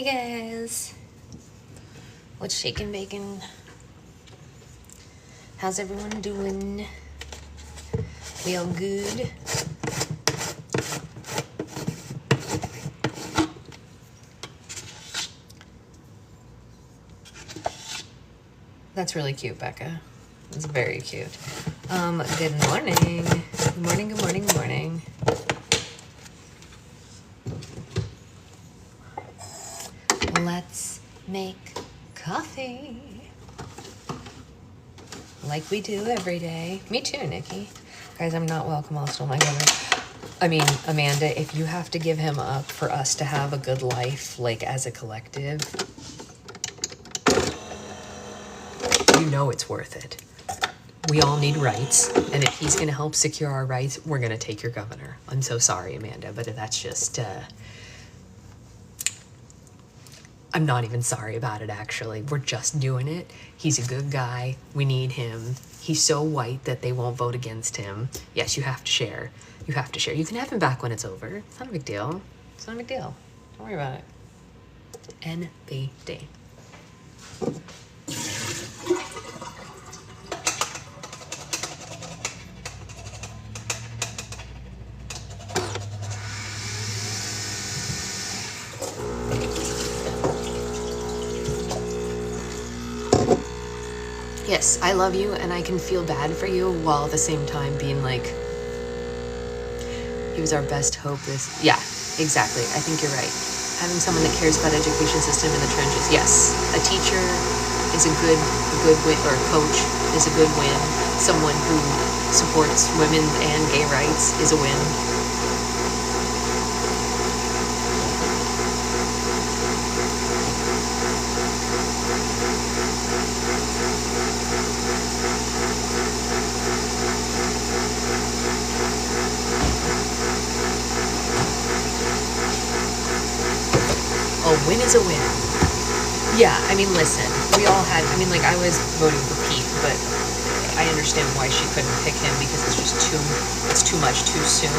Hey guys, what's shaking bacon? How's everyone doing? We all good? That's really cute, Becca. It's very cute. Good morning. Good morning, good morning, good morning. Let's make coffee. Like we do every day. Me too, Nikki. Guys, I'm not welcome. I'll steal my cover. I mean, Amanda, if you have to give him up for us to have a good life, like as a collective, you know it's worth it. We all need rights, and if he's going to help secure our rights, we're going to take your governor. I'm so sorry, Amanda, but that's just... I'm not even sorry about it, actually. We're just doing it. He's a good guy. We need him. He's so white that they won't vote against him. Yes, you have to share. You have to share. You can have him back when it's over. It's not a big deal. It's not a big deal. Don't worry about it. NBD. Yes, I love you, and I can feel bad for you while at the same time being like, he was our best hope. Yeah, exactly. I think you're right. Having someone that cares about education system in the trenches. Yes, a teacher is a good win, or a coach is a good win. Someone who supports women and gay rights is a win. Win is a win. Yeah, I mean, listen, we all had, I mean, like, I was voting for Pete, but I understand why she couldn't pick him, because it's just too much too soon.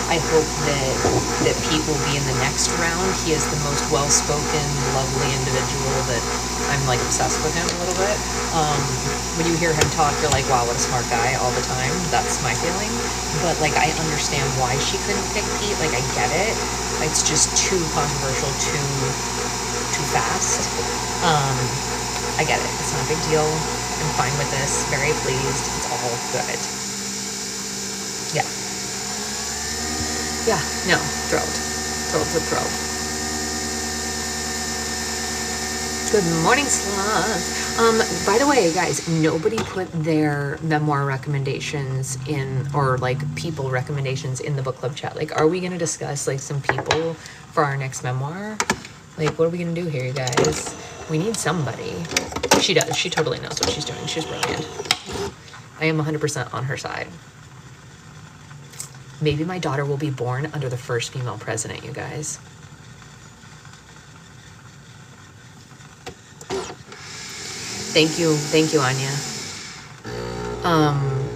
I hope that Pete will be in the next round. He is the most well-spoken, lovely individual that I'm, like, obsessed with him a little bit. When you hear him talk, you're like, wow, what a smart guy all the time. That's my feeling. But, like, I understand why she couldn't pick Pete. Like, I get it. It's just too controversial, too fast. I get it. It's not a big deal. I'm fine with this. Very pleased. It's all good. Yeah. Yeah. No. Thrilled. Thrilled. Good morning, sloth. By the way, guys, nobody put their memoir recommendations in, or like people recommendations in the book club chat. Like, are we going to discuss like some people for our next memoir? Like, what are we going to do here, you guys? We need somebody. She does. She totally knows what she's doing. She's brilliant. I am 100% on her side. Maybe my daughter will be born under the first female president, you guys. Thank you, Anya.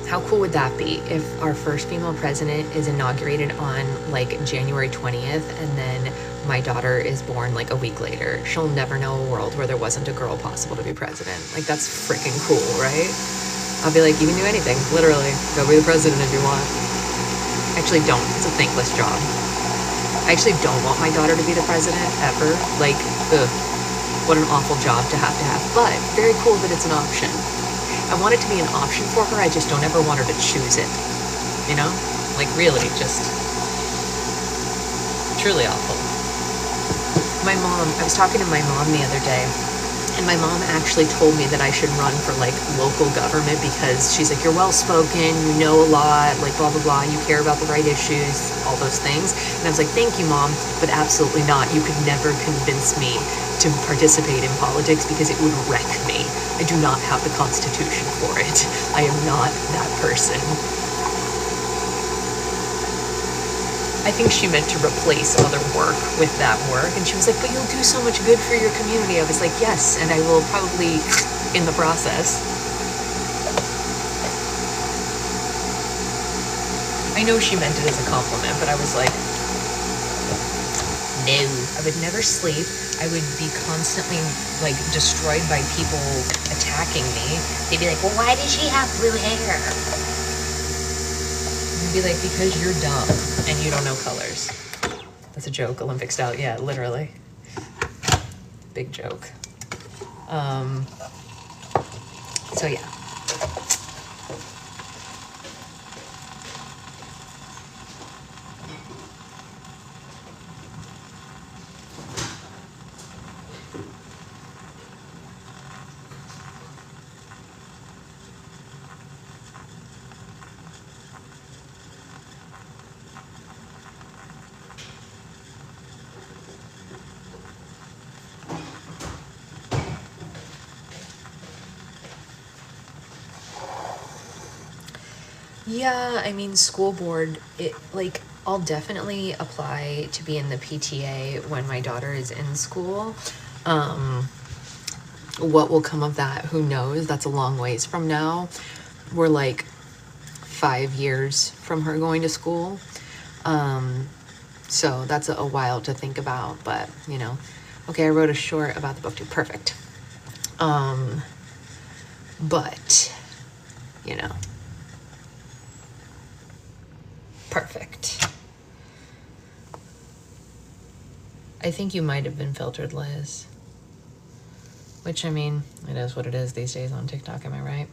How cool would that be if our first female president is inaugurated on like January 20th, and then my daughter is born like a week later? She'll never know a world where there wasn't a girl possible to be president. Like, that's freaking cool, right? I'll be like, you can do anything, literally. Go be the president if you want. Actually, don't. It's a thankless job. I actually don't want my daughter to be the president ever. Like, ugh. What an awful job to have, but very cool that it's an option. I want it to be an option for her. I just don't ever want her to choose it, you know? Like, really, just truly awful. My mom, I was talking to my mom the other day, and my mom actually told me that I should run for like local government, because she's like, you're well-spoken, you know a lot, like blah, blah, blah, you care about the right issues, all those things. And I was like, thank you, Mom, but absolutely not. You could never convince me to participate in politics, because it would wreck me. I do not have the constitution for it. I am not that person. I think she meant to replace other work with that work. And she was like, but you'll do so much good for your community. I was like, yes, and I will probably in the process. I know she meant it as a compliment, but I was like, No, I would never sleep. I would be constantly like destroyed by people attacking me. They'd be like, well, why does she have blue hair? I'd be like, because you're dumb and you don't know colors. That's a joke, Olympic style. Yeah, literally. Big joke. So yeah. Yeah, I mean, school board, I'll definitely apply to be in the PTA when my daughter is in school. What will come of that? Who knows? That's a long ways from now. We're like 5 years from her going to school. So that's a while to think about, but you know, okay, I wrote a short about the book too. Perfect. But you know, perfect. I think you might have been filtered, Liz. Which, I mean, it is what it is these days on TikTok, am I right?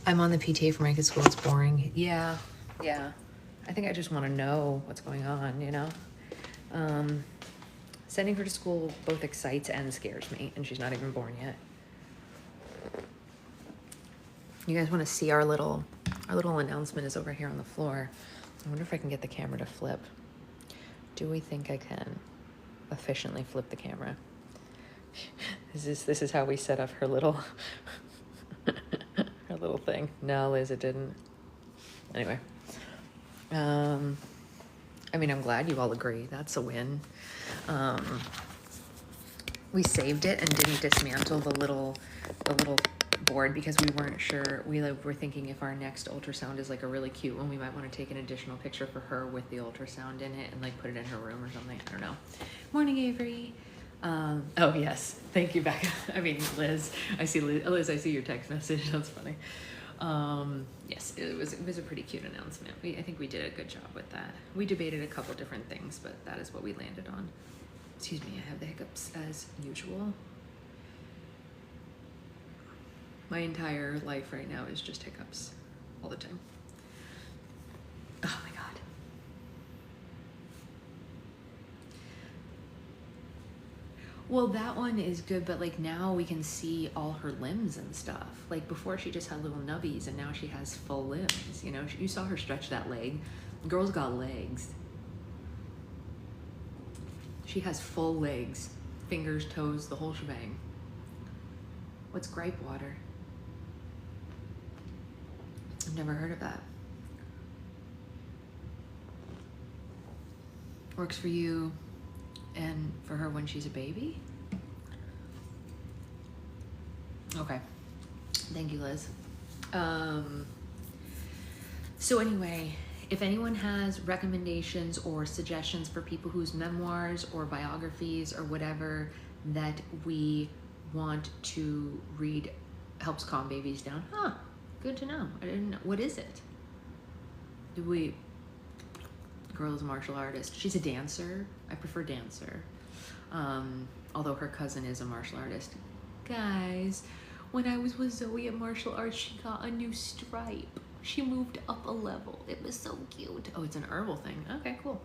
I'm on the PTA for my kid's school. It's boring. Yeah. I think I just want to know what's going on, you know? Sending her to school both excites and scares me, and she's not even born yet. You guys want to see our little announcement is over here on the floor. I wonder if I can get the camera to flip. Do we think I can efficiently flip the camera? This is how we set up her little her little thing. No, Liz, it didn't. Anyway. I mean, I'm glad you all agree. That's a win. We saved it and didn't dismantle the little board because we weren't sure. We were thinking if our next ultrasound is like a really cute one, we might want to take an additional picture for her with the ultrasound in it and like put it in her room or something. I don't know. Morning, Avery. Oh yes, thank you, Becca. I mean, Liz, I see I see your text message. That's funny. Yes, it was a pretty cute announcement. I think we did a good job with that. We debated a couple different things, but that is what we landed on. Excuse me, I have the hiccups as usual. My entire life right now is just hiccups all the time. Oh my God. Well, that one is good, but like now we can see all her limbs and stuff. Like before she just had little nubbies and now she has full limbs, you know? You saw her stretch that leg. The girl's got legs. She has full legs, fingers, toes, the whole shebang. What's gripe water? I've never heard of that. Works for you and for her when she's a baby? Okay. Thank you, Liz. So anyway, if anyone has recommendations or suggestions for people whose memoirs or biographies or whatever that we want to read helps calm babies down, good to know. I didn't know. What is it? Girl is a martial artist. She's a dancer. I prefer dancer. Although her cousin is a martial artist. Guys, when I was with Zoe at martial arts, she got a new stripe. She moved up a level. It was so cute. Oh, it's an herbal thing. Okay, cool.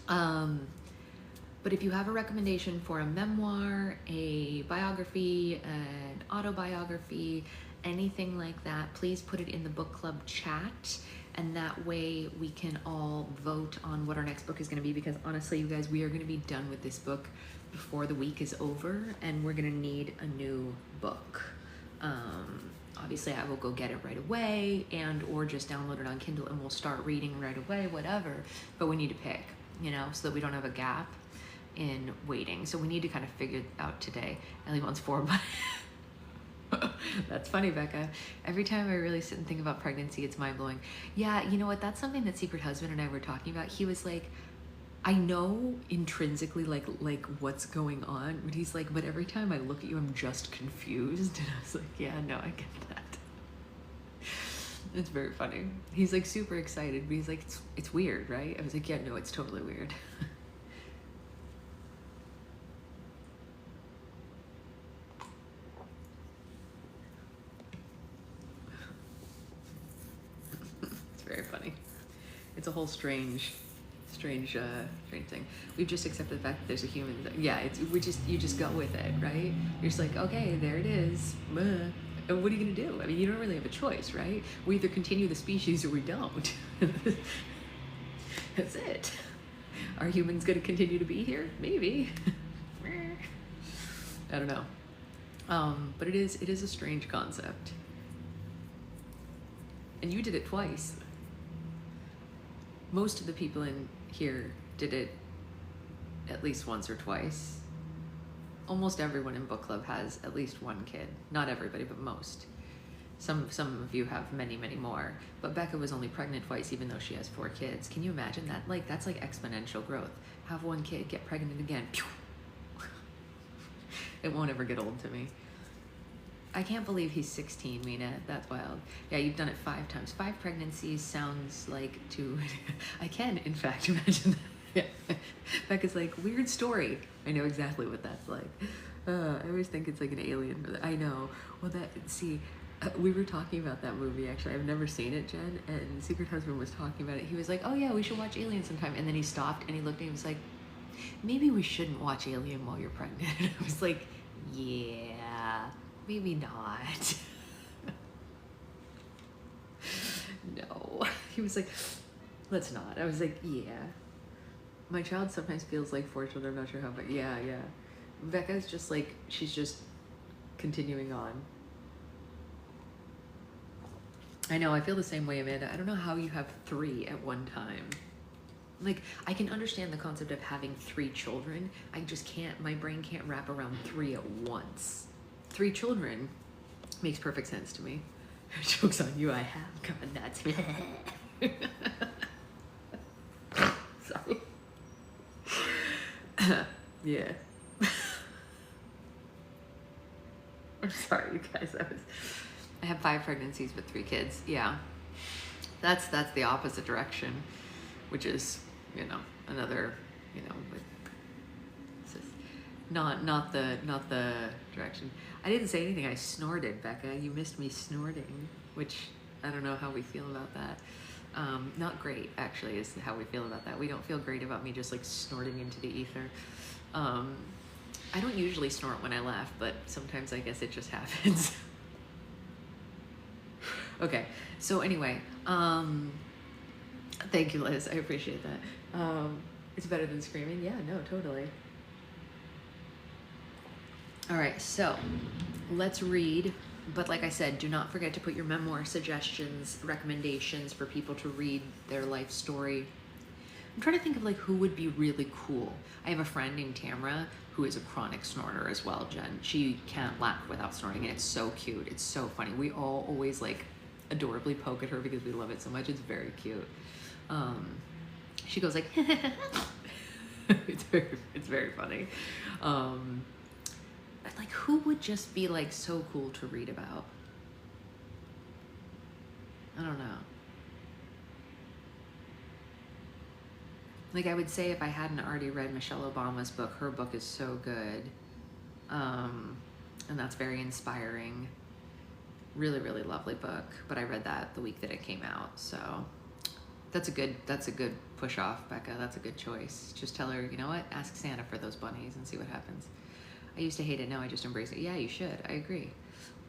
But if you have a recommendation for a memoir, a biography, an autobiography, anything like that, please put it in the book club chat. And that way we can all vote on what our next book is going to be, because honestly, you guys, we are going to be done with this book before the week is over, and we're going to need a new book. Obviously, I will go get it right away and or just download it on Kindle and we'll start reading right away, whatever. But we need to pick, you know, so that we don't have a gap in waiting. So we need to kind of figure it out today. Ellie wants 4 buttons. That's funny, Becca. Every time I really sit and think about pregnancy, it's mind-blowing. Yeah, you know what? That's something that Secret Husband and I were talking about. He was like, I know intrinsically like what's going on, but he's like, but every time I look at you, I'm just confused. And I was like, yeah, no, I get that. It's very funny. He's like super excited, but he's like, it's weird, right? I was like, yeah, no, it's totally weird. It's very funny. It's a whole strange thing. We've just accepted the fact that there's a human. Yeah, you just go with it, right? You're just like, okay, there it is. And what are you gonna do? I mean, you don't really have a choice, right? We either continue the species or we don't. That's it. Are humans gonna continue to be here? Maybe. I don't know. But it is a strange concept. And you did it twice. Most of the people in here did it at least once or twice. Almost everyone in book club has at least one kid. Not everybody, but most. Some of you have many, many more. But Becca was only pregnant twice, even though she has 4 kids. Can you imagine that? Like, that's like exponential growth. Have one kid, get pregnant again. It won't ever get old to me. I can't believe he's 16, Mina. That's wild. Yeah, you've done it 5 times. 5 pregnancies sounds like 2. I can, in fact, imagine that. Yeah. Becca's like, weird story. I know exactly what that's like. I always think it's like an alien. I know. Well, we were talking about that movie, actually. I've never seen it, Jen, and Secret Husband was talking about it. He was like, oh yeah, we should watch Alien sometime. And then he stopped and he looked at me and was like, maybe we shouldn't watch Alien while you're pregnant. And I was like, yeah, maybe not. No. He was like, let's not. I was like, yeah. My child sometimes feels like 4 children. I'm not sure how, but yeah. Becca's just like, she's just continuing on. I know, I feel the same way, Amanda. I don't know how you have 3 at one time. Like, I can understand the concept of having 3 children. I just can't, my brain can't wrap around 3 at once. 3 children makes perfect sense to me. Joke's on you, I have gone nuts. Sorry. Yeah. I'm sorry, you guys. I have 5 pregnancies with 3 kids. Yeah, that's the opposite direction, which is, you know, another, you know, it's just not the direction. I didn't say anything. I snorted, Becca. You missed me snorting, which I don't know how we feel about that. Not great, actually, is how we feel about that. We don't feel great about me just like snorting into the ether. I don't usually snort when I laugh, but sometimes I guess it just happens. Okay, so anyway, thank you, Liz. I appreciate that. It's better than screaming. Yeah, no, totally. All right, so let's read. But like I said, do not forget to put your memoir suggestions, recommendations for people to read their life story. I'm trying to think of like who would be really cool. I have a friend named Tamra who is a chronic snorter as well, Jen. She can't laugh without snorting, and it's so cute. It's so funny. We all always like adorably poke at her because we love it so much. It's very cute. She goes like, it's very funny. But like, who would just be like so cool to read about? I don't know. Like, I would say if I hadn't already read Michelle Obama's book, her book is so good. And that's very inspiring. Really, really lovely book. But I read that the week that it came out. So that's a good push off, Becca. That's a good choice. Just tell her, you know what? Ask Santa for those bunnies and see what happens. I used to hate it. Now I just embrace it. Yeah, you should. I agree.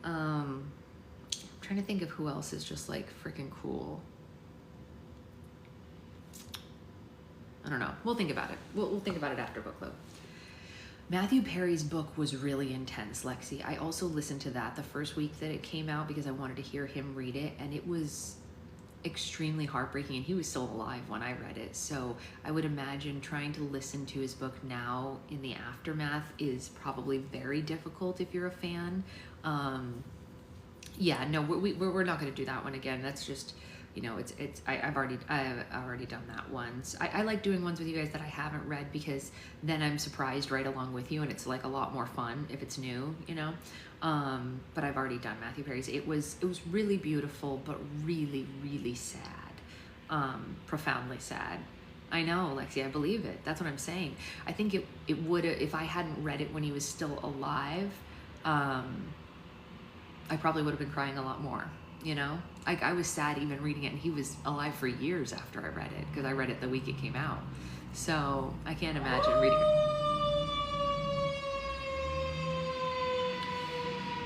I'm trying to think of who else is just like freaking cool. I don't know. We'll think about it. We'll think about it after book club. Matthew Perry's book was really intense, Lexi. I also listened to that the first week that it came out because I wanted to hear him read it, and it was extremely heartbreaking, and he was still alive when I read it. So I would imagine trying to listen to his book now in the aftermath is probably very difficult if you're a fan. Yeah, no, we're not going to do that one again. That's just, you know, I've already done that once. I like doing ones with you guys that I haven't read, because then I'm surprised right along with you, and it's like a lot more fun if it's new, you know. But I've already done Matthew Perry's. It was really beautiful, but really, really sad, profoundly sad. I know, Lexi, I believe it. That's what I'm saying. I think it would, if I hadn't read it when he was still alive, I probably would have been crying a lot more, you know? I was sad even reading it, and he was alive for years after I read it, because I read it the week it came out. So I can't imagine reading it.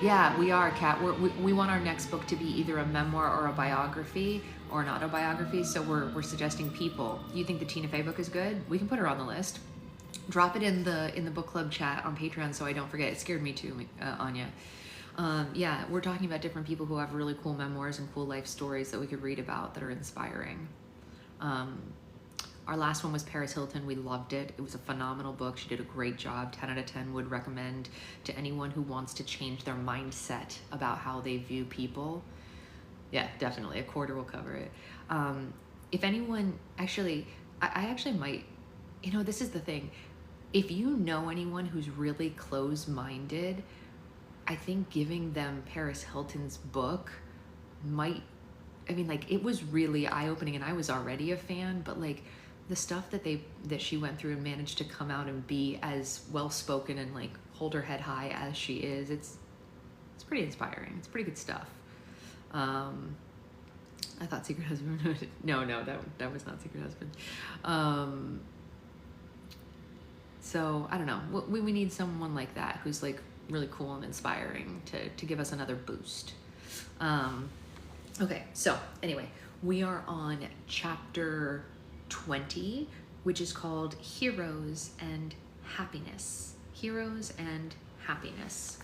Yeah, we are, Kat. We want our next book to be either a memoir or a biography or an autobiography, so we're suggesting people. You think the Tina Fey book is good? We can put her on the list. Drop it in the book club chat on Patreon so I don't forget. It scared me too, Anya. Yeah, we're talking about different people who have really cool memoirs and cool life stories that we could read about that are inspiring. Our last one was Paris Hilton. We loved it. It was a phenomenal book. She did a great job. 10 out of 10 would recommend to anyone who wants to change their mindset about how they view people. Yeah, definitely. A quarter will cover it. If anyone, actually, I actually might, you know, this is the thing. If you know anyone who's really closed-minded, I think giving them Paris Hilton's book might, I mean, like, it was really eye-opening, and I was already a fan, but like the stuff that she went through and managed to come out and be as well-spoken and like hold her head high as she is, it's pretty inspiring. It's pretty good stuff. I thought Secret Husband, no, that was not Secret Husband. So I don't know, we need someone like that who's like really cool and inspiring to give us another boost. Okay, so anyway, we are on chapter 20, which is called Heroes and Happiness. Heroes and Happiness.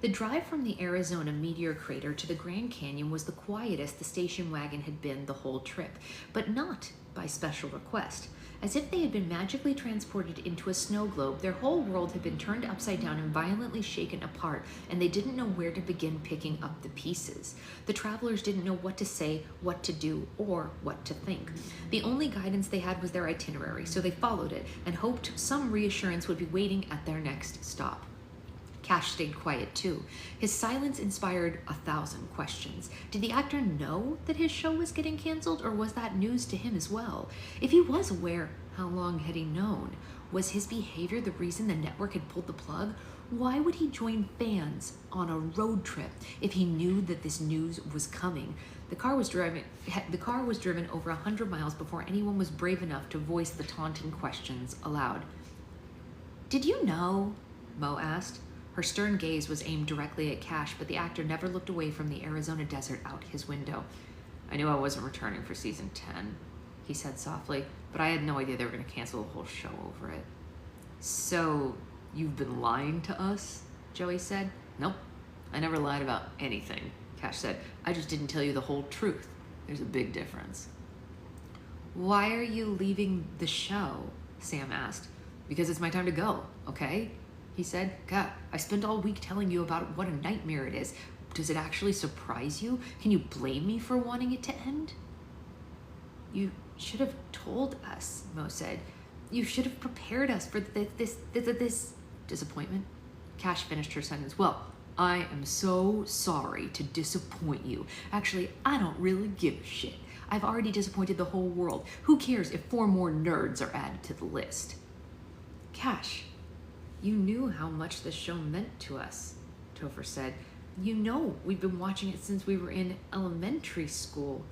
The drive from the Arizona meteor crater to the Grand Canyon was the quietest the station wagon had been the whole trip, but not by special request. As if they had been magically transported into a snow globe, their whole world had been turned upside down and violently shaken apart, and they didn't know where to begin picking up the pieces. The travelers didn't know what to say, what to do, or what to think. The only guidance they had was their itinerary, so they followed it and hoped some reassurance would be waiting at their next stop. Cash stayed quiet too. His silence inspired 1,000 questions. Did the actor know that his show was getting canceled, or was that news to him as well? If he was aware, how long had he known? Was his behavior the reason the network had pulled the plug? Why would he join fans on a road trip if he knew that this news was coming? The car was driven over 100 miles before anyone was brave enough to voice the taunting questions aloud. Did you know? Mo asked. Her stern gaze was aimed directly at Cash, but the actor never looked away from the Arizona desert out his window. I knew I wasn't returning for season 10, he said softly, but I had no idea they were going to cancel the whole show over it. So, you've been lying to us? Joey said. Nope, I never lied about anything, Cash said. I just didn't tell you the whole truth. There's a big difference. Why are you leaving the show? Sam asked. Because it's my time to go, okay? He said. God, I spent all week telling you about what a nightmare it is. Does it actually surprise you? Can you blame me for wanting it to end? You should have told us, Mo said. You should have prepared us for this disappointment. Cash finished her sentence. Well, I am so sorry to disappoint you. Actually, I don't really give a shit. I've already disappointed the whole world. Who cares if 4 more nerds are added to the list? Cash, you knew how much this show meant to us, Topher said. You know we've been watching it since we were in elementary school,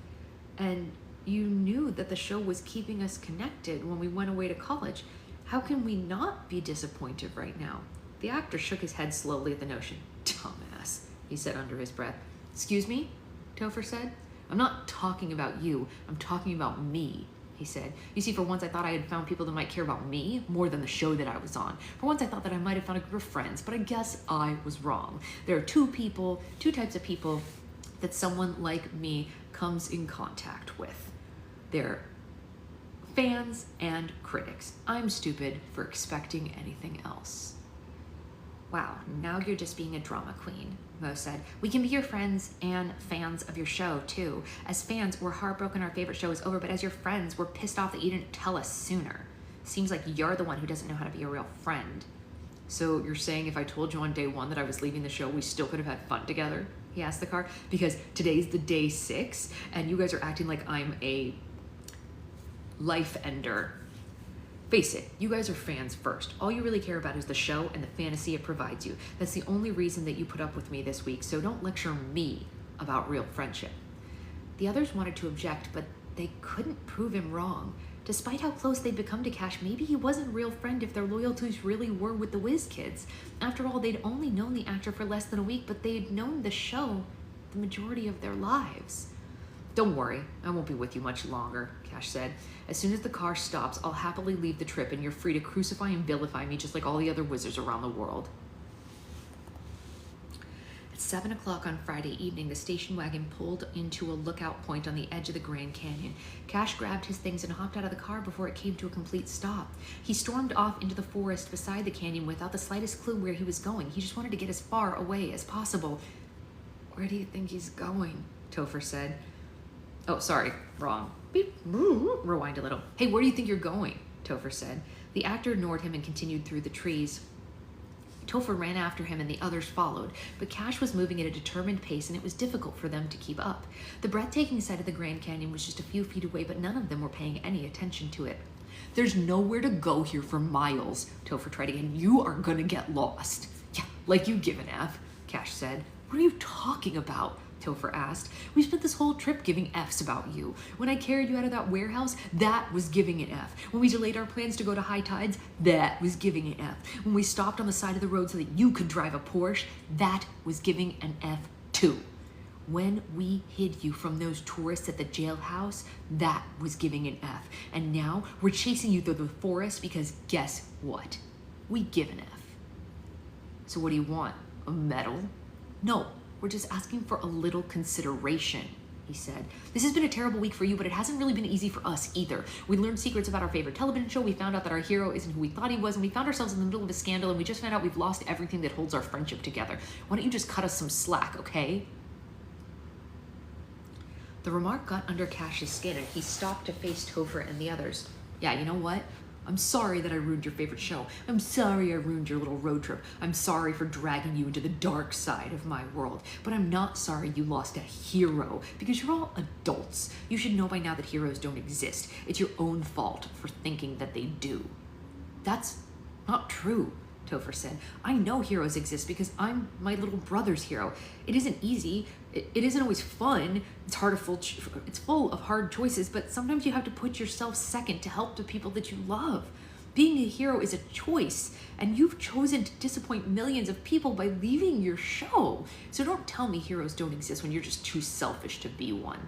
and you knew that the show was keeping us connected when we went away to college. How can we not be disappointed right now? The actor shook his head slowly at the notion. Dumbass, he said under his breath. Excuse me? Topher said. I'm not talking about you. I'm talking about me, he said. You see, for once I thought I had found people that might care about me more than the show that I was on. For once I thought that I might have found a group of friends, but I guess I was wrong. There are two types of people that someone like me comes in contact with. Their fans and critics. I'm stupid for expecting anything else. Wow, now you're just being a drama queen, Mo said. We can be your friends and fans of your show, too. As fans, we're heartbroken our favorite show is over, but as your friends, we're pissed off that you didn't tell us sooner. Seems like you're the one who doesn't know how to be a real friend. So you're saying if I told you on day 1 that I was leaving the show, we still could have had fun together? He asked the car. Because today's the day 6, and you guys are acting like I'm a life ender. Face it, you guys are fans first. All you really care about is the show and the fantasy it provides you. That's the only reason that you put up with me this week, so don't lecture me about real friendship. The others wanted to object, but they couldn't prove him wrong. Despite how close they'd become to Cash, maybe he wasn't a real friend if their loyalties really were with the Whiz Kids. After all, they'd only known the actor for less than a week, but they'd known the show the majority of their lives. Don't worry, I won't be with you much longer, Cash said. As soon as the car stops, I'll happily leave the trip and you're free to crucify and vilify me just like all the other wizards around the world. At 7 o'clock on Friday evening, the station wagon pulled into a lookout point on the edge of the Grand Canyon. Cash grabbed his things and hopped out of the car before it came to a complete stop. He stormed off into the forest beside the canyon without the slightest clue where he was going. He just wanted to get as far away as possible. Where do you think he's going? Topher said. Oh, sorry, wrong. Beep. Rewind a little. Hey, where do you think you're going? Topher said. The actor ignored him and continued through the trees. Topher ran after him and the others followed, but Cash was moving at a determined pace and it was difficult for them to keep up. The breathtaking sight of the Grand Canyon was just a few feet away, but none of them were paying any attention to it. There's nowhere to go here for miles, Topher tried again. You are gonna get lost. Yeah, like you give an F, Cash said. What are you talking about? Topher asked. We spent this whole trip giving Fs about you. When I carried you out of that warehouse, that was giving an F. When we delayed our plans to go to High Tides, that was giving an F. When we stopped on the side of the road so that you could drive a Porsche, that was giving an F too. When we hid you from those tourists at the jailhouse, that was giving an F. And now we're chasing you through the forest because guess what? We give an F. So what do you want? A medal? No. We're just asking for a little consideration, he said. This has been a terrible week for you, but it hasn't really been easy for us either. We learned secrets about our favorite television show, we found out that our hero isn't who we thought he was, and we found ourselves in the middle of a scandal, and we just found out we've lost everything that holds our friendship together. Why don't you just cut us some slack, okay? The remark got under Cash's skin, and he stopped to face Topher and the others. Yeah, you know what? I'm sorry that I ruined your favorite show. I'm sorry I ruined your little road trip. I'm sorry for dragging you into the dark side of my world. But I'm not sorry you lost a hero, because you're all adults. You should know by now that heroes don't exist. It's your own fault for thinking that they do. That's not true, Topher said. I know heroes exist because I'm my little brother's hero. It isn't easy. It isn't always fun. It's full of hard choices, but sometimes you have to put yourself second to help the people that you love. Being a hero is a choice, and you've chosen to disappoint millions of people by leaving your show. So don't tell me heroes don't exist when you're just too selfish to be one.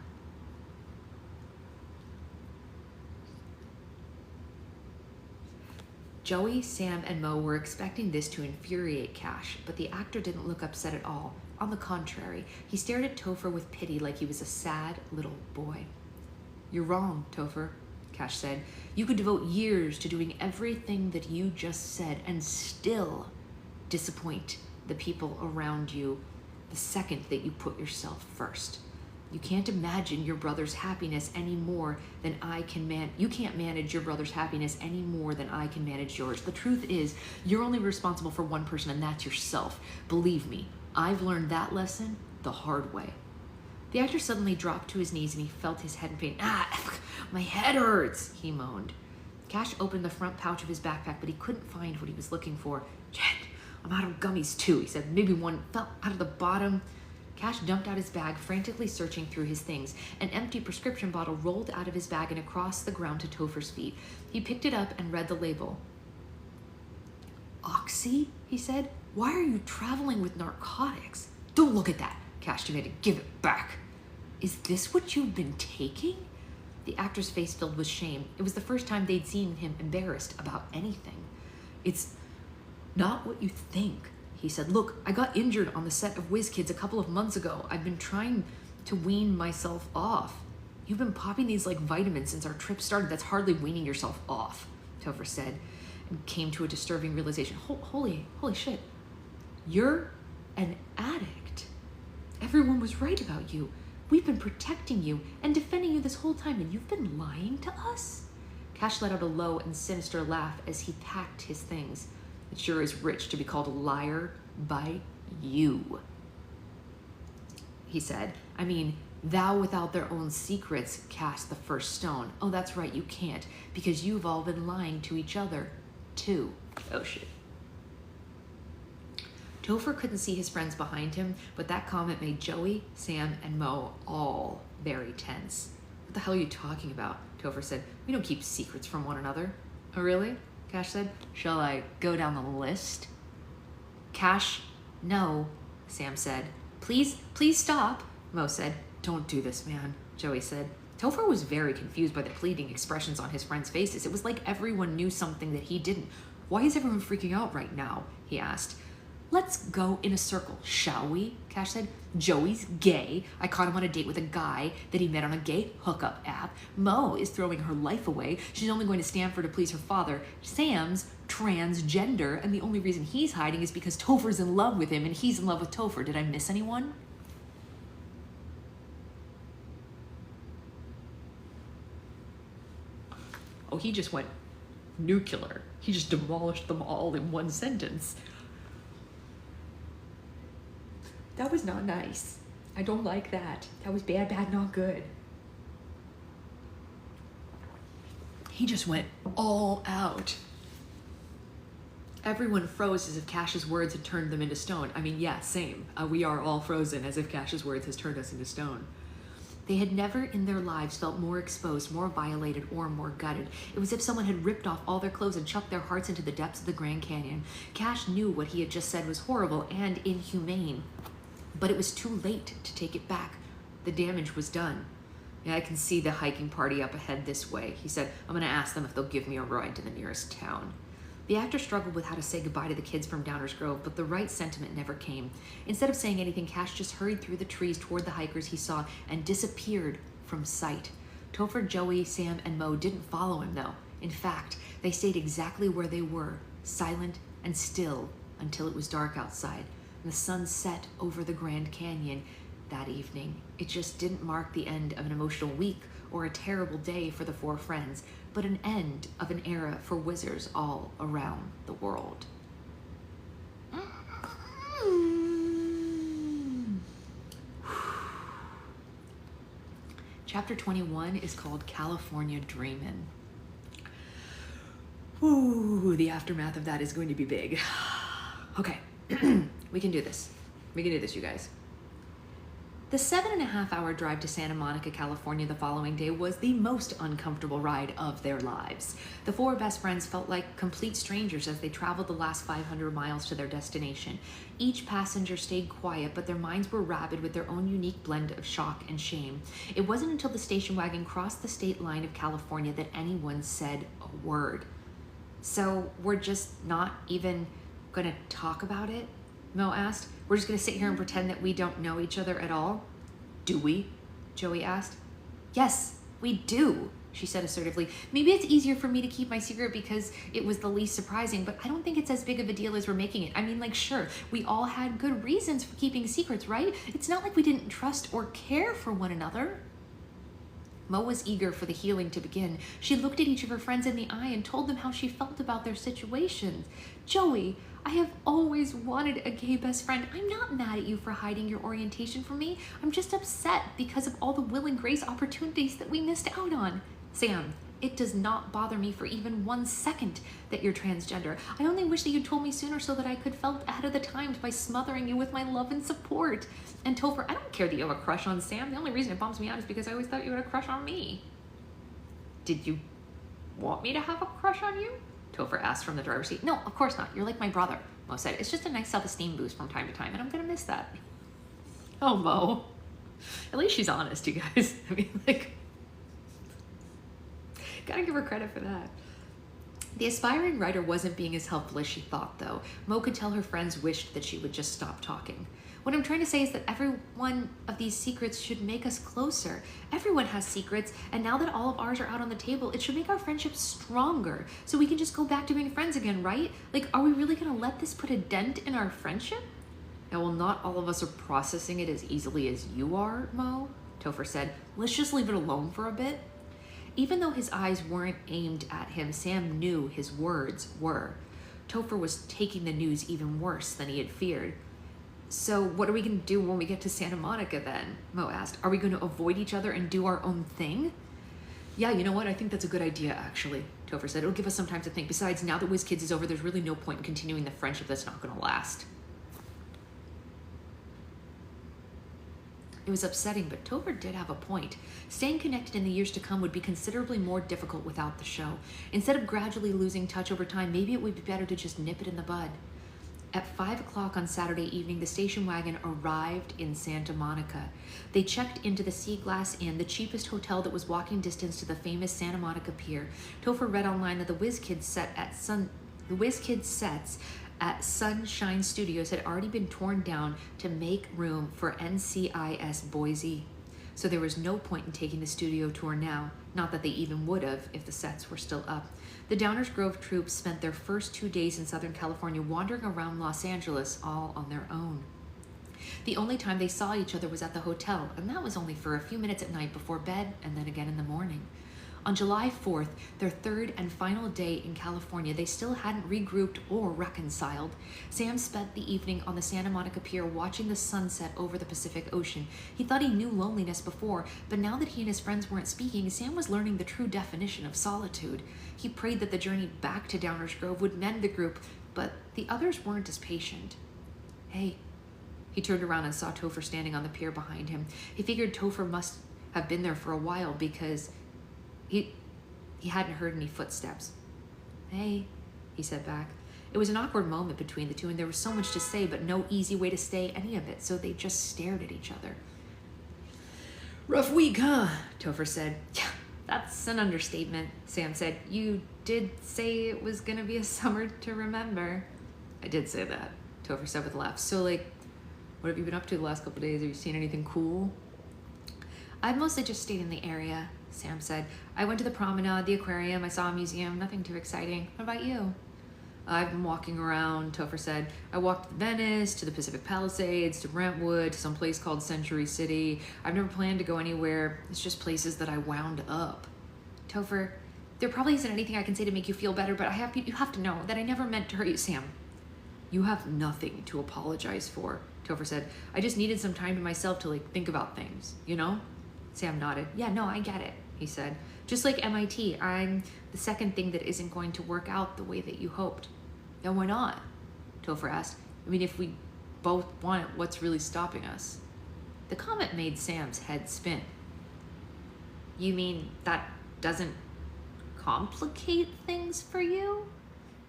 Joey, Sam, and Mo were expecting this to infuriate Cash, but the actor didn't look upset at all. On the contrary, he stared at Topher with pity like he was a sad little boy. You're wrong, Topher, Cash said. You could devote years to doing everything that you just said and still disappoint the people around you the second that you put yourself first. You can't imagine your brother's happiness any more than I can you can't manage your brother's happiness any more than I can manage yours. The truth is, you're only responsible for one person, and that's yourself. Believe me, I've learned that lesson the hard way. The actor suddenly dropped to his knees and he felt his head in pain. Ah, my head hurts, he moaned. Cash opened the front pouch of his backpack, but he couldn't find what he was looking for. Shit, I'm out of gummies too, he said. Maybe one fell out of the bottom. Cash dumped out his bag, frantically searching through his things. An empty prescription bottle rolled out of his bag and across the ground to Topher's feet. He picked it up and read the label. Oxy, he said. Why are you traveling with narcotics? Don't look at that, Cash demanded. Give it back. Is this what you've been taking? The actor's face filled with shame. It was the first time they'd seen him embarrassed about anything. It's not what you think, he said. Look, I got injured on the set of Whiz Kids a couple of months ago. I've been trying To wean myself off. You've been popping these like vitamins since our trip started. That's hardly weaning yourself off, Topher said, and came to a disturbing realization. Holy shit. You're an addict. Everyone was right about you. We've been protecting you and defending you this whole time, and you've been lying to us? Cash let out a low and sinister laugh as he packed his things. It sure is rich to be called a liar by you, he said. I mean, thou without their own secrets cast the first stone. Oh, that's right, you can't, because you've all been lying to each other, too. Oh, shit. Topher couldn't see his friends behind him, but that comment made Joey, Sam, and Mo all very tense. What the hell are you talking about? Topher said. We don't keep secrets from one another. Oh, really? Cash said. Shall I go down the list? Cash, no, Sam said. Please stop, Mo said. Don't do this, man, Joey said. Topher was very confused by the pleading expressions on his friends' faces. It was like everyone knew something that he didn't. Why is everyone freaking out right now? He asked. Let's go in a circle, shall we? Cash said. Joey's gay. I caught him on a date with a guy that he met on a gay hookup app. Mo is throwing her life away. She's only going to Stanford to please her father. Sam's transgender, and the only reason he's hiding is because Topher's in love with him and he's in love with Topher. Did I miss anyone? Oh, he just went nuclear. He just demolished them all in one sentence. That was not nice. I don't like that. That was bad, not good. He just went all out. Everyone froze as if Cash's words had turned them into stone. I mean, yeah, same. We are all frozen as if Cash's words has turned us into stone. They had never in their lives felt more exposed, more violated, or more gutted. It was as if someone had ripped off all their clothes and chucked their hearts into the depths of the Grand Canyon. Cash knew what he had just said was horrible and inhumane. But it was too late to take it back. The damage was done. Yeah, I can see the hiking party up ahead this way, he said. I'm going to ask them if they'll give me a ride to the nearest town. The actor struggled with how to say goodbye to the kids from Downers Grove, but the right sentiment never came. Instead of saying anything, Cash just hurried through the trees toward the hikers he saw and disappeared from sight. Topher, Joey, Sam, and Mo didn't follow him, though. In fact, they stayed exactly where they were, silent and still, until it was dark outside. The sun set over the Grand Canyon that evening. It just didn't mark the end of an emotional week or a terrible day for the four friends, but an end of an era for wizards all around the world. Chapter 21 is called California Dreamin'. Ooh, the aftermath of that is going to be big. Okay. We can do this. We can do this, you guys. The 7.5-hour drive to Santa Monica, California the following day was the most uncomfortable ride of their lives. The four best friends felt like complete strangers as they traveled the last 500 miles to their destination. Each passenger stayed quiet, but their minds were rabid with their own unique blend of shock and shame. It wasn't until the station wagon crossed the state line of California that anyone said a word. So we're just not even going to talk about it? Mo asked. We're just going to sit here and pretend that we don't know each other at all? Do we? Joey asked. Yes, we do, she said assertively. Maybe it's easier for me to keep my secret because it was the least surprising, but I don't think it's as big of a deal as we're making it. I mean, like, sure, we all had good reasons for keeping secrets, right? It's not like we didn't trust or care for one another. Mo was eager for the healing to begin. She looked at each of her friends in the eye and told them how she felt about their situations. Joey, I have always wanted a gay best friend. I'm not mad at you for hiding your orientation from me. I'm just upset because of all the Will and Grace opportunities that we missed out on. Sam, it does not bother me for even 1 second that you're transgender. I only wish that you told me sooner so that I could felt ahead of the times by smothering you with my love and support. And Topher, I don't care that you have a crush on Sam. The only reason it bums me out is because I always thought you had a crush on me. Did you want me to have a crush on you? Topher asked from the driver's seat. No, of course not. You're like my brother, Mo said. It's just a nice self-esteem boost from time to time, and I'm gonna miss that. Oh, Mo. At least she's honest, you guys. I mean, like, gotta give her credit for that. The aspiring writer wasn't being as helpful as she thought, though. Mo could tell her friends wished that she would just stop talking. What I'm trying to say is that every one of these secrets should make us closer. Everyone has secrets, and now that all of ours are out on the table, it should make our friendship stronger, so we can just go back to being friends again, right? Like, are we really gonna let this put a dent in our friendship? Now, well, not all of us are processing it as easily as you are, Mo, Topher said. Let's just leave it alone for a bit. Even though his eyes weren't aimed at him, Sam knew his words were. Topher was taking the news even worse than he had feared. So what are we going to do when we get to Santa Monica then? Mo asked. Are we going to avoid each other and do our own thing? Yeah, you know what? I think that's a good idea, actually, Topher said. It'll give us some time to think. Besides, now that WizKids is over, there's really no point in continuing the friendship that's not going to last. It was upsetting, but Topher did have a point. Staying connected in the years to come would be considerably more difficult without the show. Instead of gradually losing touch over time, maybe it would be better to just nip it in the bud. At 5 o'clock on Saturday evening, the station wagon arrived in Santa Monica. They checked into the Sea Glass Inn, the cheapest hotel that was walking distance to the famous Santa Monica Pier. Topher read online that the WizKids sets at Sunshine Studios had already been torn down to make room for NCIS Boise. So there was no point in taking the studio tour now, not that they even would have if the sets were still up. The Downers Grove troupe spent their first 2 days in Southern California wandering around Los Angeles all on their own. The only time they saw each other was at the hotel, and that was only for a few minutes at night before bed and then again in the morning. On July 4th, their third and final day in California, they still hadn't regrouped or reconciled. Sam spent the evening on the Santa Monica Pier watching the sunset over the Pacific Ocean. He thought he knew loneliness before, but now that he and his friends weren't speaking, Sam was learning the true definition of solitude. He prayed that the journey back to Downers Grove would mend the group, but the others weren't as patient. Hey. He turned around and saw Topher standing on the pier behind him. He figured Topher must have been there for a while because he hadn't heard any footsteps. Hey, he said back. It was an awkward moment between the two, and there was so much to say, but no easy way to say any of it, so they just stared at each other. Rough week, huh? Topher said. Yeah, that's an understatement, Sam said. You did say it was gonna be a summer to remember. I did say that, Topher said with a laugh. So, like, what have you been up to the last couple of days? Have you seen anything cool? I've mostly just stayed in the area, Sam said. I went to the promenade, the aquarium, I saw a museum, nothing too exciting. What about you? I've been walking around, Topher said. I walked to Venice, to the Pacific Palisades, to Brentwood, to some place called Century City. I've never planned to go anywhere. It's just places that I wound up. Topher, there probably isn't anything I can say to make you feel better, but you have to know that I never meant to hurt you, Sam. You have nothing to apologize for, Topher said. I just needed some time to myself to, think about things, you know? Sam nodded. Yeah, no, I get it, he said. Just like MIT, I'm the second thing that isn't going to work out the way that you hoped. Yeah, why not? Topher asked. I mean, if we both want it, what's really stopping us? The comment made Sam's head spin. You mean that doesn't complicate things for you?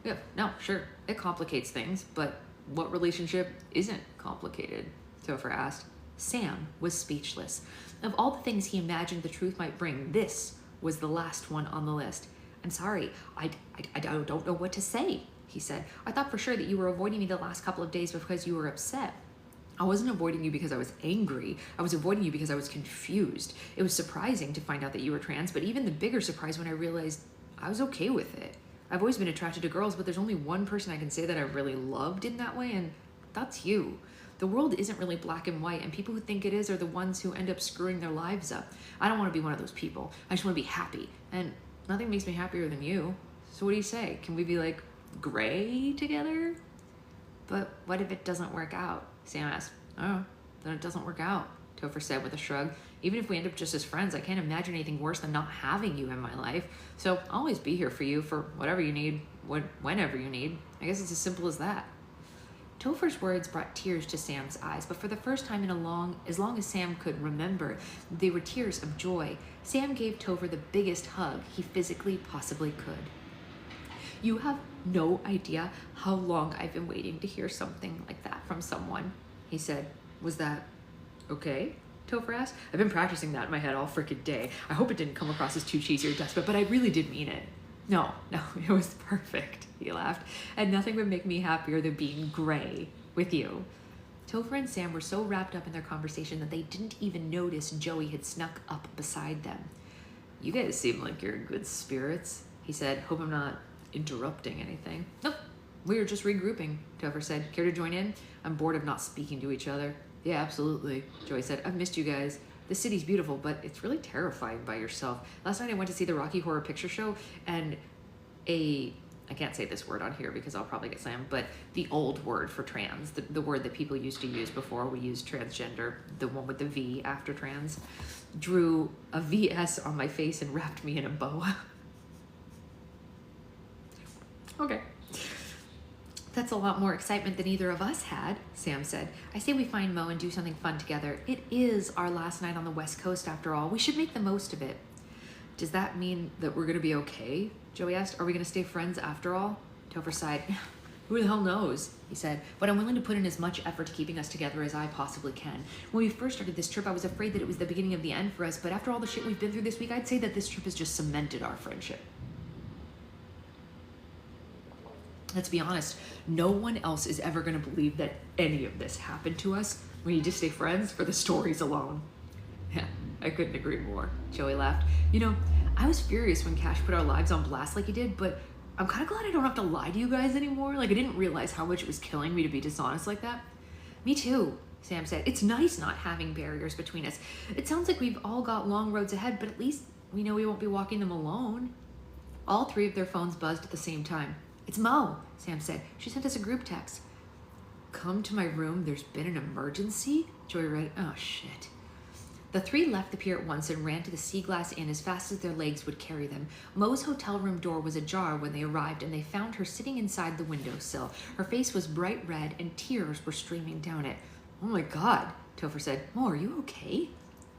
Yeah, no, sure, it complicates things, but what relationship isn't complicated? Topher asked. Sam was speechless. Of all the things he imagined the truth might bring, this was the last one on the list. I'm sorry, I don't know what to say, he said. I thought for sure that you were avoiding me the last couple of days because you were upset. I wasn't avoiding you because I was angry. I was avoiding you because I was confused. It was surprising to find out that you were trans, but even the bigger surprise when I realized I was okay with it. I've always been attracted to girls, but there's only one person I can say that I really loved in that way, and that's you. The world isn't really black and white, and people who think it is are the ones who end up screwing their lives up. I don't want to be one of those people. I just want to be happy, and nothing makes me happier than you. So what do you say? Can we be gray together? But what if it doesn't work out? Sam asked. Oh, then it doesn't work out, Topher said with a shrug. Even if we end up just as friends, I can't imagine anything worse than not having you in my life. So I'll always be here for you for whatever you need, whenever you need. I guess it's as simple as that. Topher's words brought tears to Sam's eyes, but for the first time as long as Sam could remember, they were tears of joy. Sam gave Topher the biggest hug he physically possibly could. You have no idea how long I've been waiting to hear something like that from someone, he said. Was that okay? Topher asked. I've been practicing that in my head all frickin' day. I hope it didn't come across as too cheesy or desperate, but I really did mean it. No, it was perfect, he laughed. And nothing would make me happier than being gray with you. Topher and Sam were so wrapped up in their conversation that they didn't even notice Joey had snuck up beside them. "You guys seem like you're in good spirits," he said. "Hope I'm not interrupting anything." "Nope, we were just regrouping," Topher said. "Care to join in? I'm bored of not speaking to each other." "Yeah, absolutely," Joey said. "I've missed you guys. The city's beautiful, but it's really terrifying by yourself. Last night I went to see the Rocky Horror Picture Show, and I can't say this word on here because I'll probably get slammed, but the old word for trans, the word that people used to use before we used transgender, the one with the V after trans, drew a VS on my face and wrapped me in a boa." Okay. "That's a lot more excitement than either of us had," Sam said. "I say we find Mo and do something fun together. It is our last night on the West Coast after all. We should make the most of it." "Does that mean that we're going to be okay?" Joey asked. "Are we going to stay friends after all?" Topher sighed. "Who the hell knows?" he said. "But I'm willing to put in as much effort to keeping us together as I possibly can. When we first started this trip, I was afraid that it was the beginning of the end for us, but after all the shit we've been through this week, I'd say that this trip has just cemented our friendship." Let's be honest, no one else is ever going to believe that any of this happened to us. We need to stay friends for the stories alone. "Yeah, I couldn't agree more," Joey laughed. "You know, I was furious when Cash put our lives on blast like he did, but I'm kind of glad I don't have to lie to you guys anymore. Like, I didn't realize how much it was killing me to be dishonest like that." "Me too," Sam said. "It's nice not having barriers between us. It sounds like we've all got long roads ahead, but at least we know we won't be walking them alone." All three of their phones buzzed at the same time. "It's Mo," Sam said. "She sent us a group text." "Come to my room, there's been an emergency?" Joey read. "Oh, shit." The three left the pier at once and ran to the Sea Glass Inn as fast as their legs would carry them. Mo's hotel room door was ajar when they arrived, and they found her sitting inside the windowsill. Her face was bright red, and tears were streaming down it. "Oh my God," Topher said. "Mo, are you okay?"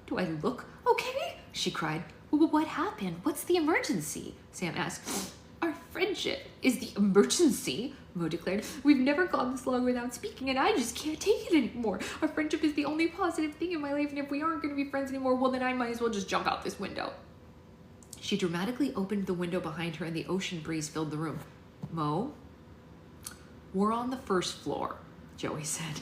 "Do I look okay?" she cried. "Well, what happened? What's the emergency?" Sam asked. "Our friendship is the emergency," Mo declared. "We've never gone this long without speaking, and I just can't take it anymore. Our friendship is the only positive thing in my life, and if we aren't going to be friends anymore, well, then I might as well just jump out this window." She dramatically opened the window behind her, and the ocean breeze filled the room. "Mo, we're on the first floor," Joey said.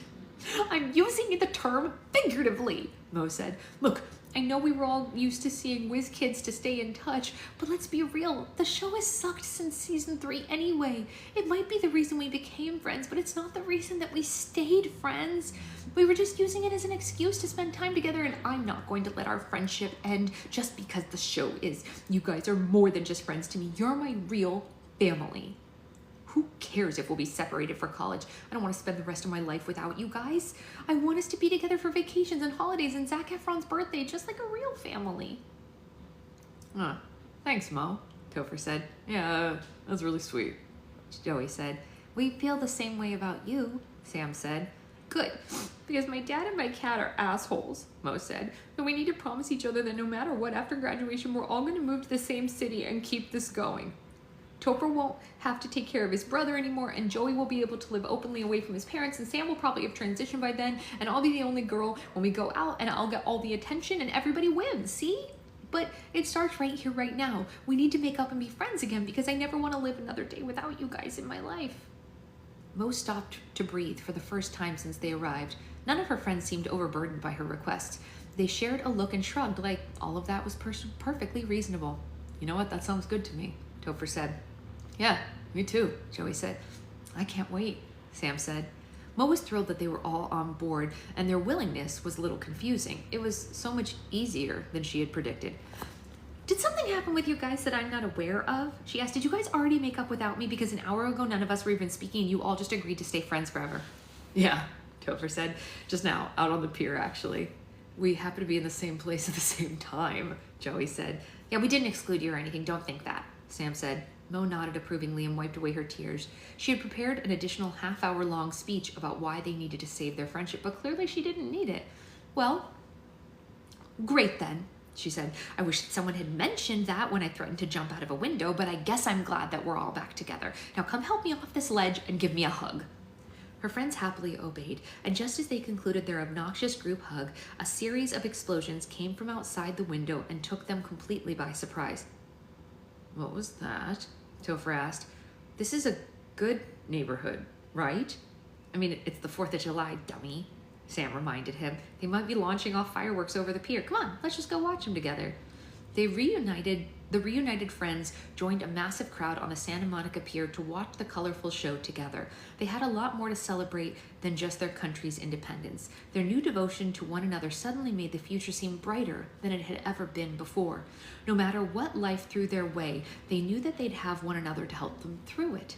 "I'm using the term figuratively," Mo said. "Look, I know we were all used to seeing whiz kids to stay in touch, but let's be real. The show has sucked since season 3 anyway. It might be the reason we became friends, but it's not the reason that we stayed friends. We were just using it as an excuse to spend time together, and I'm not going to let our friendship end just because the show is. You guys are more than just friends to me. You're my real family. Who cares if we'll be separated for college? I don't want to spend the rest of my life without you guys. I want us to be together for vacations and holidays and Zac Efron's birthday, just like a real family." Thanks, Mo," Topher said. "Yeah, that's really sweet," Joey said. "We feel the same way about you," Sam said. "Good, because my dad and my cat are assholes," Mo said. "And we need to promise each other that no matter what, after graduation, we're all going to move to the same city and keep this going. Topher won't have to take care of his brother anymore, and Joey will be able to live openly away from his parents, and Sam will probably have transitioned by then, and I'll be the only girl when we go out, and I'll get all the attention, and everybody wins, see? But it starts right here, right now. We need to make up and be friends again, because I never want to live another day without you guys in my life." Mo stopped to breathe for the first time since they arrived. None of her friends seemed overburdened by her requests. They shared a look and shrugged like all of that was perfectly reasonable. "You know what? That sounds good to me," Topher said. "Yeah, me too," Joey said. "I can't wait," Sam said. Mo was thrilled that they were all on board, and their willingness was a little confusing. It was so much easier than she had predicted. "Did something happen with you guys that I'm not aware of?" she asked. "Did you guys already make up without me? Because an hour ago, none of us were even speaking, and you all just agreed to stay friends forever." "Yeah," Topher said. "Just now, out on the pier, actually. We happen to be in the same place at the same time," Joey said. "Yeah, we didn't exclude you or anything. Don't think that," Sam said. Mo nodded approvingly and wiped away her tears. She had prepared an additional half-hour-long speech about why they needed to save their friendship, but clearly she didn't need it. "Well, great then," she said. "I wish that someone had mentioned that when I threatened to jump out of a window, but I guess I'm glad that we're all back together. Now come help me off this ledge and give me a hug." Her friends happily obeyed, and just as they concluded their obnoxious group hug, a series of explosions came from outside the window and took them completely by surprise. "What was that?" Topher asked. "This is a good neighborhood, right?" I mean, it's the 4th of July, dummy, Sam reminded him. They might be launching off fireworks over the pier. Come on, let's just go watch them together. The reunited friends joined a massive crowd on the Santa Monica Pier to watch the colorful show together. They had a lot more to celebrate than just their country's independence. Their new devotion to one another suddenly made the future seem brighter than it had ever been before. No matter what life threw their way, they knew that they'd have one another to help them through it.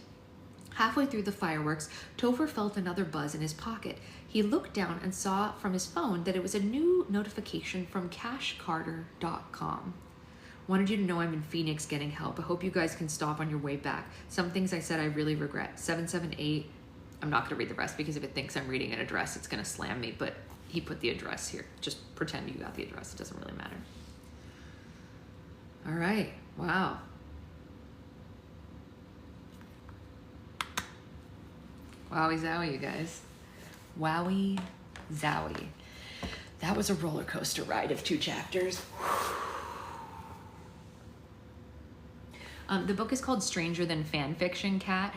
Halfway through the fireworks, Topher felt another buzz in his pocket. He looked down and saw from his phone that it was a new notification from cashcarter.com. Wanted you to know I'm in Phoenix getting help. I hope you guys can stop on your way back. Some things I said I really regret. 778. I'm not going to read the rest because if it thinks I'm reading an address, it's going to slam me. But he put the address here. Just pretend you got the address. It doesn't really matter. All right. Wow. Wowie zowie, you guys. Wowie zowie. That was a roller coaster ride of 2 chapters. The book is called Stranger Than FANFICTION, Cat.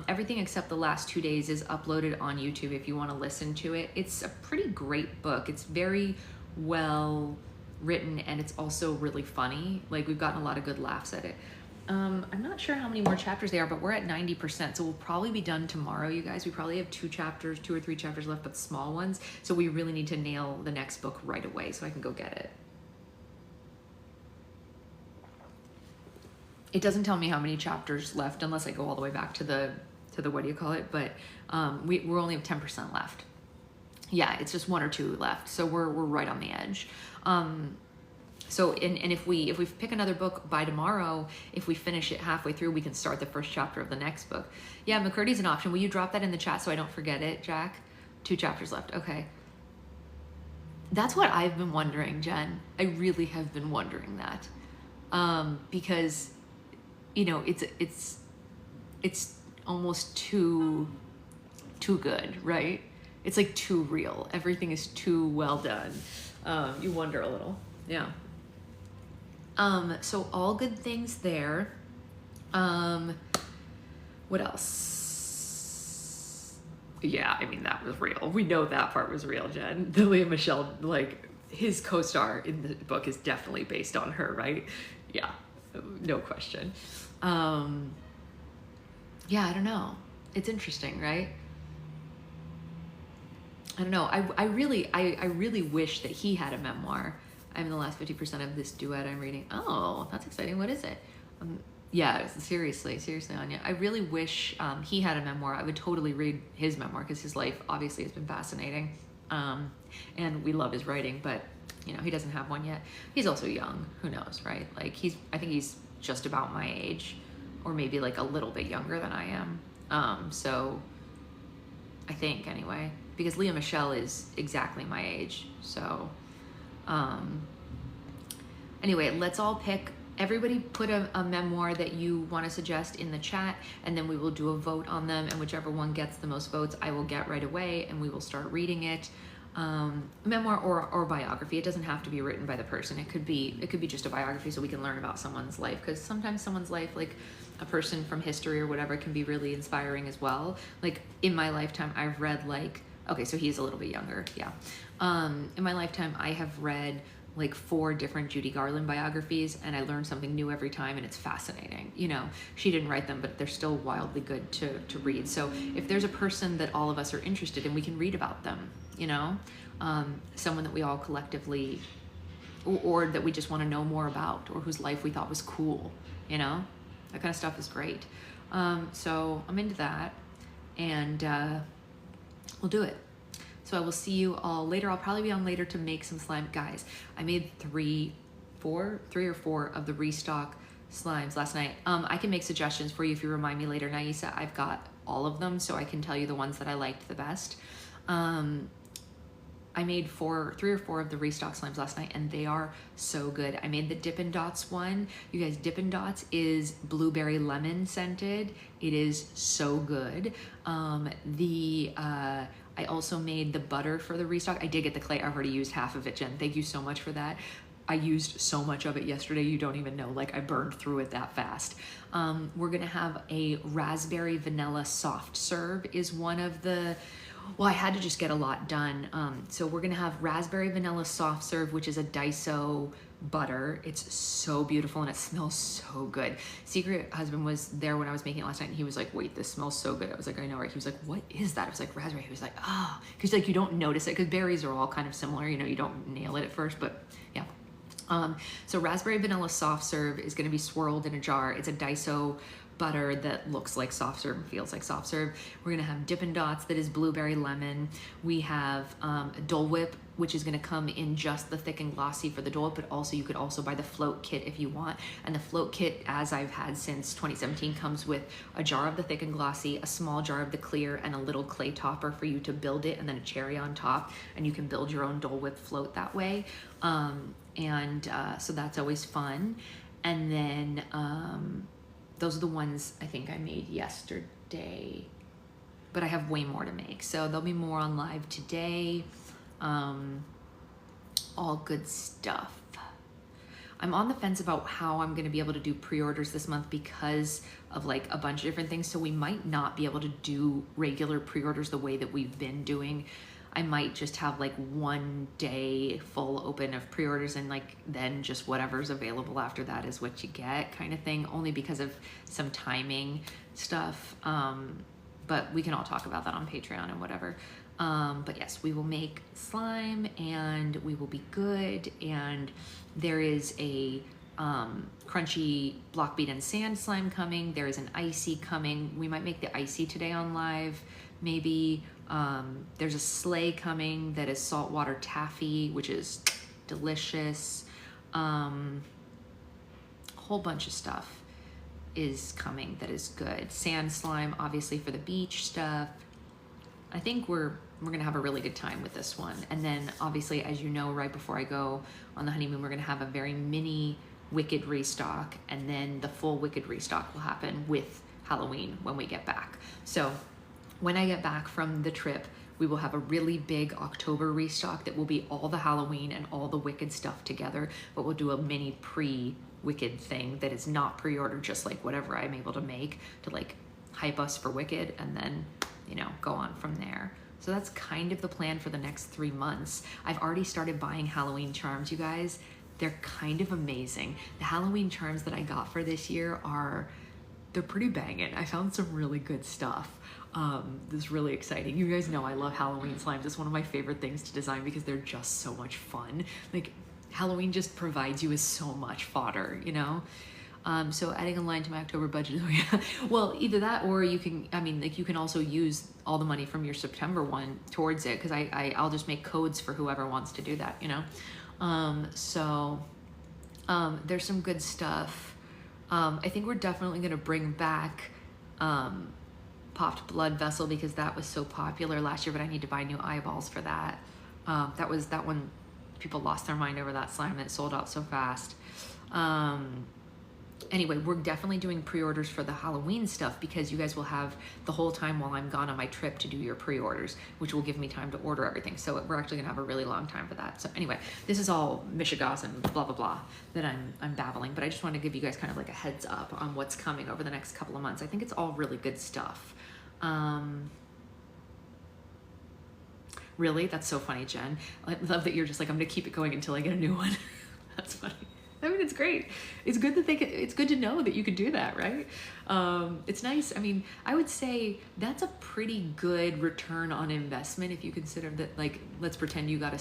Everything except the last 2 days is uploaded on YouTube if you want to listen to it. It's a pretty great book. It's very well written and it's also really funny. Like, we've gotten a lot of good laughs at it. I'm not sure how many more chapters there are, but we're at 90%. So we'll probably be done tomorrow, you guys. We probably have 2 or 3 chapters left, but small ones. So we really need to nail the next book right away so I can go get it. It doesn't tell me how many chapters left unless I go all the way back to the what do you call it? But we're only have 10% left. Yeah, it's just 1 or 2 left. So we're right on the edge. So if we pick another book by tomorrow, if we finish it halfway through, we can start the first chapter of the next book. Yeah, McCurdy's an option. Will you drop that in the chat so I don't forget it, Jack? 2 chapters left. Okay. That's what I've been wondering, Jen. I really have been wondering that. Because, you know, it's almost too good, right? It's like too real. Everything is too well done. You wonder a little. Yeah. So all good things there. What else? Yeah, I mean, that was real. We know that part was real, Jen. The Lea Michele, like, his co-star in the book is definitely based on her, right? Yeah, no question. Yeah, I don't know. It's interesting, right? I don't know. I really wish that he had a memoir. I'm in the last 50% of this duet I'm reading. Oh, that's exciting. What is it? Yeah, seriously, Anya. I really wish he had a memoir. I would totally read his memoir because his life obviously has been fascinating. And we love his writing, but you know, he doesn't have one yet. He's also young. Who knows, right? Like I think he's just about my age or maybe like a little bit younger than I am. So I think anyway, because Lea Michele is exactly my age. So anyway, let's all pick, everybody put a memoir that you want to suggest in the chat, and then we will do a vote on them, and whichever one gets the most votes, I will get right away, and we will start reading it. Memoir or biography. It doesn't have to be written by the person. It could be just a biography so we can learn about someone's life, because sometimes someone's life, like a person from history or whatever, can be really inspiring as well. Like in my lifetime, I've read like, okay, so he's a little bit younger, yeah. In my lifetime, I have read like 4 different Judy Garland biographies, and I learn something new every time, and it's fascinating. You know, she didn't write them, but they're still wildly good to read. So if there's a person that all of us are interested in, we can read about them, you know, someone that we all collectively, or that we just want to know more about, or whose life we thought was cool, you know, that kind of stuff is great. So I'm into that, and we'll do it. So I will see you all later. I'll probably be on later to make some slime. Guys, I made 3 or 4 of the restock slimes last night. I can make suggestions for you if you remind me later. Naisa, I've got all of them, so I can tell you the ones that I liked the best. I made 3 or 4 of the restock slimes last night, and they are so good. I made the Dippin' Dots one. You guys, Dippin' Dots is blueberry lemon scented. It is so good. I also made the butter for the restock. I did get the clay. I've already used half of it, Jen. Thank you so much for that. I used so much of it yesterday, you don't even know, like I burned through it that fast. We're gonna have a raspberry vanilla soft serve is one of the, well, I had to just get a lot done. So we're gonna have raspberry vanilla soft serve, which is a Daiso butter. It's so beautiful and it smells so good. Secret husband was there when I was making it last night and he was like, wait, this smells so good. I was like, I know, right? He was like, what is that? I was like, raspberry. He was like, ah, because like you don't notice it because berries are all kind of similar, you know, you don't nail it at first, but yeah. So raspberry vanilla soft serve is going to be swirled in a jar. It's a Daiso butter that looks like soft serve and feels like soft serve. We're going to have Dippin' Dots that is blueberry lemon. We have Dole Whip, which is going to come in just the thick and glossy for the Dole Whip, but also you could also buy the float kit if you want. And the float kit, as I've had since 2017, comes with a jar of the thick and glossy, a small jar of the clear, and a little clay topper for you to build it, and then a cherry on top. And you can build your own Dole Whip float that way. So that's always fun. And then those are the ones I think I made yesterday, but I have way more to make. So there'll be more on live today. All good stuff. I'm on the fence about how I'm gonna be able to do pre-orders this month because of like a bunch of different things. So we might not be able to do regular pre-orders the way that we've been doing. I might just have like 1 day full open of pre-orders and like then just whatever's available after that is what you get kind of thing, only because of some timing stuff. But we can all talk about that on Patreon and whatever. But yes, we will make slime and we will be good. And there is a crunchy block bead and sand slime coming. There is an icy coming. We might make the icy today on live, maybe. There's a sleigh coming that is saltwater taffy, which is delicious. A whole bunch of stuff is coming that is good. Sand slime, obviously, for the beach stuff. I think we're gonna have a really good time with this one. And then obviously, as you know, right before I go on the honeymoon, we're gonna have a very mini Wicked restock, and then the full Wicked restock will happen with Halloween when we get back. So when I get back from the trip, we will have a really big October restock that will be all the Halloween and all the Wicked stuff together, but we'll do a mini pre-Wicked thing that is not pre-ordered, just like whatever I'm able to make to like hype us for Wicked, and then, you know, go on from there. So that's kind of the plan for the next 3 months. I've already started buying Halloween charms, you guys. They're kind of amazing. The Halloween charms that I got for this year they're pretty banging. I found some really good stuff. This is really exciting. You guys know I love Halloween slimes. It's one of my favorite things to design because they're just so much fun. Like Halloween just provides you with so much fodder, you know? So adding a line to my October budget. Well, either that or you can, I mean, like you can also use all the money from your September one towards it, because I'll just make codes for whoever wants to do that, you know? There's some good stuff. I think we're definitely going to bring back Popped Blood Vessel because that was so popular last year, but I need to buy new eyeballs for that. That one, people lost their mind over that slime and it sold out so fast. Anyway, we're definitely doing pre-orders for the Halloween stuff because you guys will have the whole time while I'm gone on my trip to do your pre-orders, which will give me time to order everything. So we're actually gonna have a really long time for that. So anyway, this is all mishigas and blah, blah, blah that I'm babbling, but I just want to give you guys kind of like a heads up on what's coming over the next couple of months. I think it's all really good stuff. Really? That's so funny, Jen. I love that you're just like, I'm gonna keep it going until I get a new one. That's funny. I mean, it's great. It's good that it's good to know that you could do that, right? It's nice. I mean, I would say that's a pretty good return on investment if you consider that, like, let's pretend you got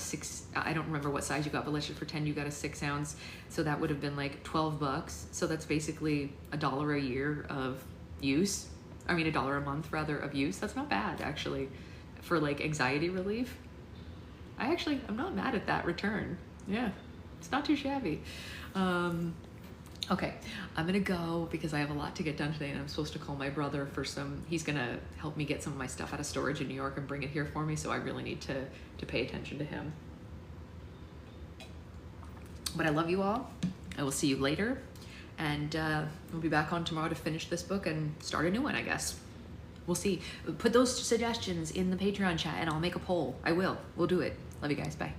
I don't remember what size you got, but let's just pretend you got a 6 ounce. So that would have been like $12. So that's basically $1 a year of use. I mean, $1 a month rather of use. That's not bad actually for like anxiety relief. I'm not mad at that return. Yeah, it's not too shabby. Okay, I'm gonna go because I have a lot to get done today and I'm supposed to call my brother for he's gonna help me get some of my stuff out of storage in New York and bring it here for me, so I really need to pay attention to him. But I love you all. I will see you later, and we'll be back on tomorrow to finish this book and start a new one, I guess. We'll see. Put those suggestions in the Patreon chat and I'll make a poll. I will. We'll do it. Love you guys. Bye.